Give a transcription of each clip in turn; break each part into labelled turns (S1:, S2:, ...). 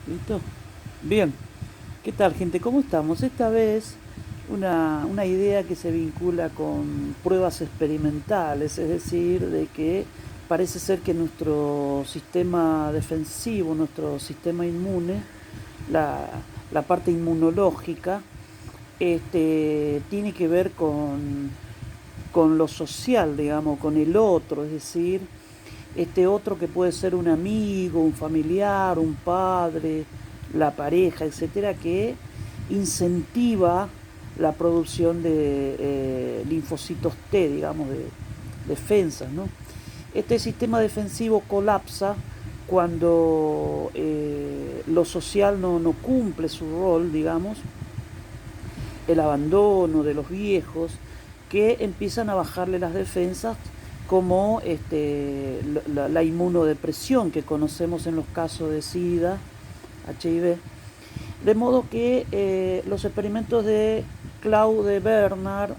S1: ¿Listo? Bien. ¿Qué tal, gente? ¿Cómo estamos? Esta vez una idea que se vincula con pruebas experimentales, es decir, de que parece ser que nuestro sistema defensivo, nuestro sistema inmune, la, la parte inmunológica, tiene que ver con lo social, digamos, con el otro, es decir, este otro que puede ser un amigo, un familiar, un padre, la pareja, etcétera, que incentiva la producción de linfocitos T, digamos, de defensas, ¿no? Este sistema defensivo colapsa cuando lo social no cumple su rol, digamos, el abandono de los viejos, que empiezan a bajarle las defensas, como la inmunodepresión que conocemos en los casos de SIDA, HIV. De modo que los experimentos de Claude Bernard,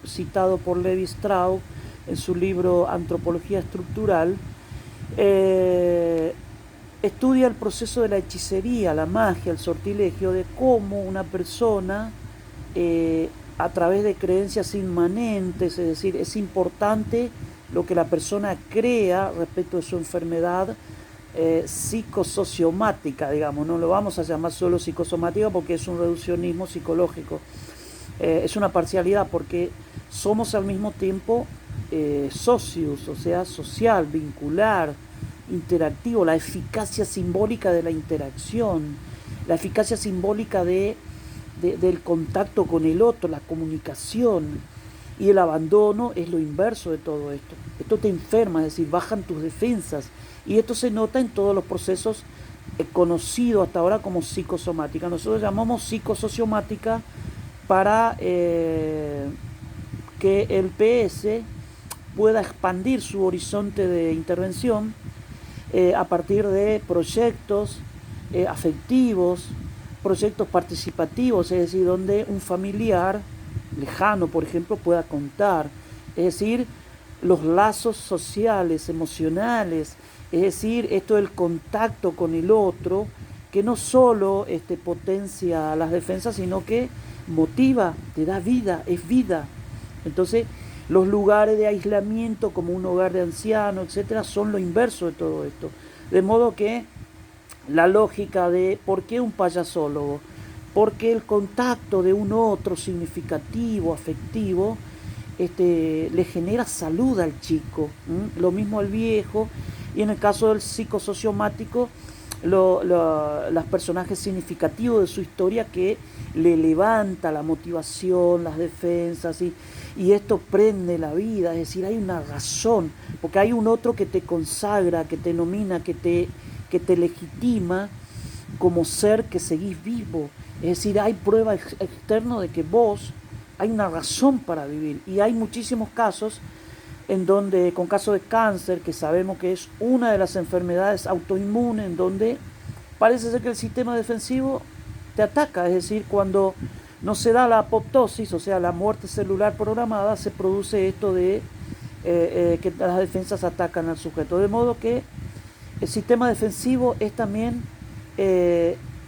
S1: citado por Levi Strauss en su libro Antropología Estructural, eh, estudia el proceso de la hechicería, la magia, el sortilegio, de cómo una persona, a través de creencias inmanentes, es decir, es importante lo que la persona crea respecto de su enfermedad psicosociomática, digamos, no lo vamos a llamar solo psicosomática porque es un reduccionismo psicológico, es una parcialidad porque somos al mismo tiempo socios, o sea, social, vincular, interactivo, la eficacia simbólica de la interacción, la eficacia simbólica del contacto con el otro, la comunicación. Y el abandono es lo inverso de todo esto. Esto te enferma, es decir, bajan tus defensas. Y esto se nota en todos los procesos conocidos hasta ahora como psicosomática. Nosotros llamamos psicosociomática para que el PS pueda expandir su horizonte de intervención a partir de proyectos afectivos, proyectos participativos, es decir, donde un familiar lejano, por ejemplo, pueda contar, es decir, los lazos sociales, emocionales, es decir, esto del contacto con el otro, que no solo potencia las defensas, sino que motiva, te da vida, es vida. Entonces, los lugares de aislamiento, como un hogar de ancianos, etcétera, son lo inverso de todo esto. De modo que la lógica de por qué un payasólogo, porque el contacto de un otro significativo, afectivo, le genera salud al chico, lo mismo al viejo, y en el caso del psicosociomático, los personajes significativos de su historia que le levanta la motivación, las defensas, y esto prende la vida, es decir, hay una razón, porque hay un otro que te consagra, que te nomina, que te legitima como ser que seguís vivo. Es decir, hay prueba externa de que vos hay una razón para vivir. Y hay muchísimos casos en donde, con casos de cáncer, que sabemos que es una de las enfermedades autoinmunes, en donde parece ser que el sistema defensivo te ataca. Es decir, cuando no se da la apoptosis, o sea, la muerte celular programada, se produce esto de que las defensas atacan al sujeto. De modo que el sistema defensivo es también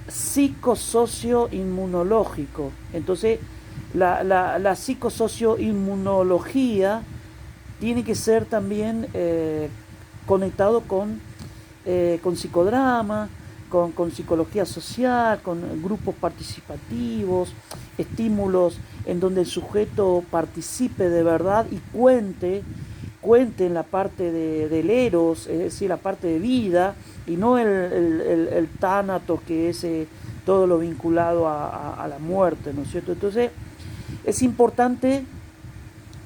S1: psicosocio-inmunológico. Entonces, la psicosocio-inmunología tiene que ser también conectado con psicodrama, con psicología social, con grupos participativos, estímulos en donde el sujeto participe de verdad y cuente en la parte del eros, es decir, la parte de vida, y no el tánatos, que es todo lo vinculado a la muerte, ¿no es cierto? Entonces, es importante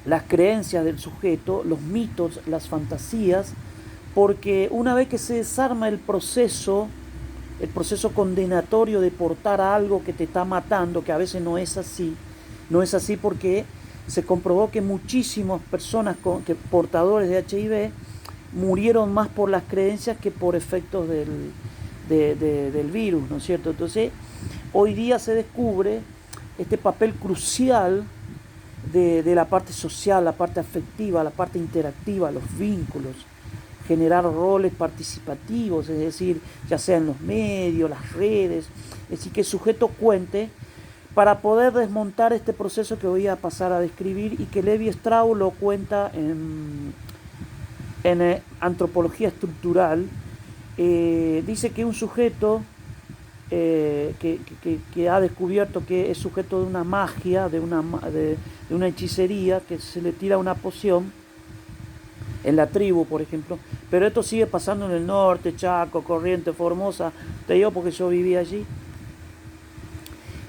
S1: las creencias del sujeto, los mitos, las fantasías, porque una vez que se desarma el proceso condenatorio de portar algo que te está matando, que a veces no es así, no es así porque se comprobó que muchísimas personas portadores de HIV murieron más por las creencias que por efectos del virus, ¿no es cierto? Entonces, hoy día se descubre este papel crucial de la parte social, la parte afectiva, la parte interactiva, los vínculos. generar roles participativos, es decir, ya sea en los medios, las redes, es decir, que el sujeto cuente para poder desmontar este proceso que voy a pasar a describir y que Levi Strauss lo cuenta en Antropología Estructural. Dice que un sujeto que ha descubierto que es sujeto de una magia, de una hechicería, que se le tira una poción en la tribu, por ejemplo, pero esto sigue pasando en el norte, Chaco, Corrientes, Formosa, te digo porque yo viví allí.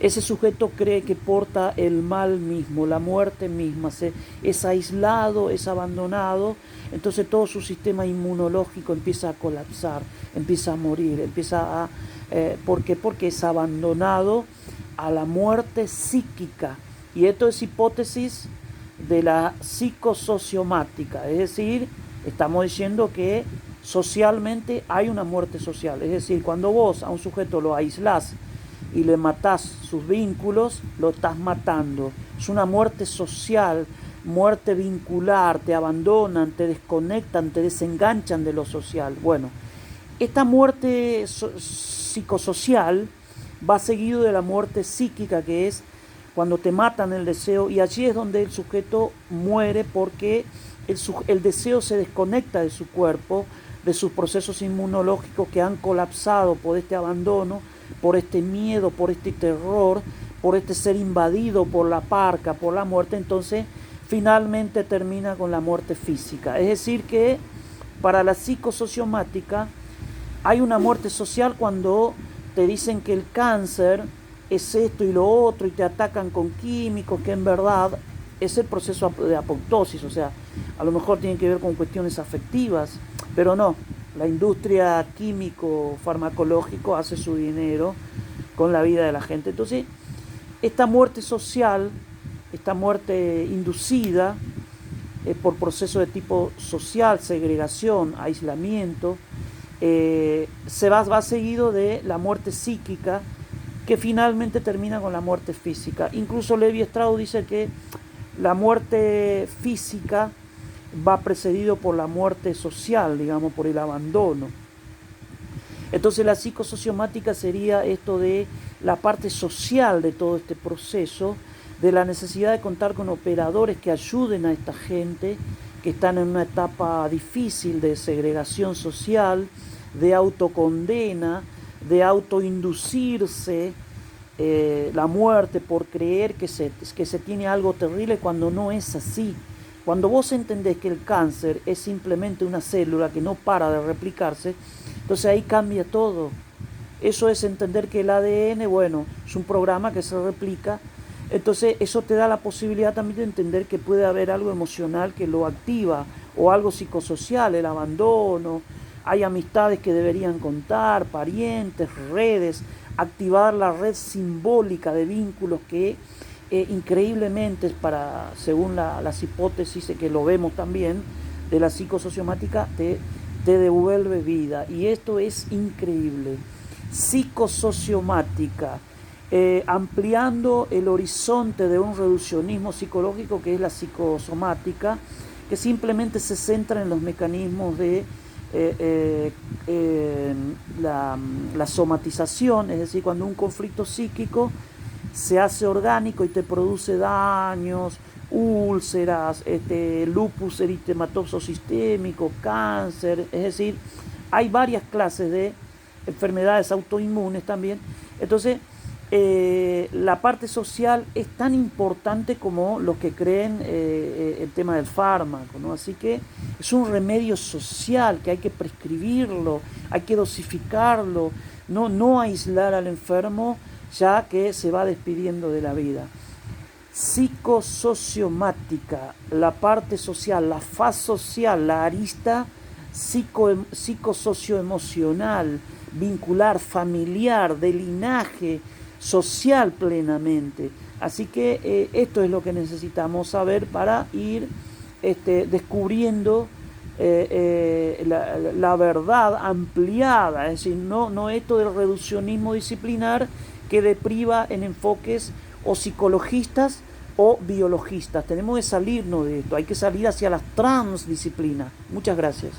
S1: Ese sujeto cree que porta el mal mismo, la muerte misma, es aislado, es abandonado, entonces todo su sistema inmunológico empieza a colapsar, empieza a morir, empieza a... ¿por qué? Porque es abandonado a la muerte psíquica. Y esto es hipótesis de la psicosociomática, es decir, estamos diciendo que socialmente hay una muerte social, es decir, cuando vos a un sujeto lo aislás y le matás sus vínculos, lo estás matando. Es una muerte social, muerte vincular, te abandonan, te desconectan, te desenganchan de lo social. Bueno, esta muerte psicosocial va seguido de la muerte psíquica, que es cuando te matan el deseo, y allí es donde el sujeto muere porque el deseo se desconecta de su cuerpo, de sus procesos inmunológicos que han colapsado por este abandono, por este miedo, por este terror, por este ser invadido por la parca, por la muerte. Entonces finalmente termina con la muerte física. Es decir que para la psicosociomática hay una muerte social cuando te dicen que el cáncer es esto y lo otro y te atacan con químicos, que en verdad es el proceso de apoptosis, o sea, a lo mejor tiene que ver con cuestiones afectivas, pero no. La industria químico-farmacológico hace su dinero con la vida de la gente. Entonces, esta muerte social, esta muerte inducida por procesos de tipo social, segregación, aislamiento, se va seguido de la muerte psíquica, que finalmente termina con la muerte física. Incluso Levi Strauss dice que la muerte física va precedido por la muerte social, digamos, por el abandono. Entonces la psicosociomática sería esto de la parte social de todo este proceso, de la necesidad de contar con operadores que ayuden a esta gente que están en una etapa difícil de segregación social, de autocondena, de autoinducirse la muerte por creer que se tiene algo terrible cuando no es así. Cuando vos entendés que el cáncer es simplemente una célula que no para de replicarse, entonces ahí cambia todo. Eso es entender que el ADN, bueno, es un programa que se replica. Entonces eso te da la posibilidad también de entender que puede haber algo emocional que lo activa, o algo psicosocial, el abandono. Hay amistades que deberían contar, parientes, redes, activar la red simbólica de vínculos que increíblemente, según las hipótesis que lo vemos también de la psicosociomática, te devuelve vida. Y esto es increíble. Psicosociomática, ampliando el horizonte de un reduccionismo psicológico que es la psicosomática, que simplemente se centra en los mecanismos de la somatización, es decir, cuando un conflicto psíquico se hace orgánico y te produce daños, úlceras, lupus eritematoso sistémico, cáncer, es decir, hay varias clases de enfermedades autoinmunes también. Entonces, la parte social es tan importante como los que creen el tema del fármaco, ¿no? Así que es un remedio social que hay que prescribirlo, hay que dosificarlo, no aislar al enfermo ya que se va despidiendo de la vida. Psicosociomática, la parte social, la faz social, la arista psicosocioemocional, vincular, familiar, de linaje, social plenamente. Así que esto es lo que necesitamos saber para ir descubriendo la verdad ampliada, es decir, no esto del reduccionismo disciplinar que depriva en enfoques o psicologistas o biologistas. Tenemos que salirnos de esto, hay que salir hacia las transdisciplinas. Muchas gracias.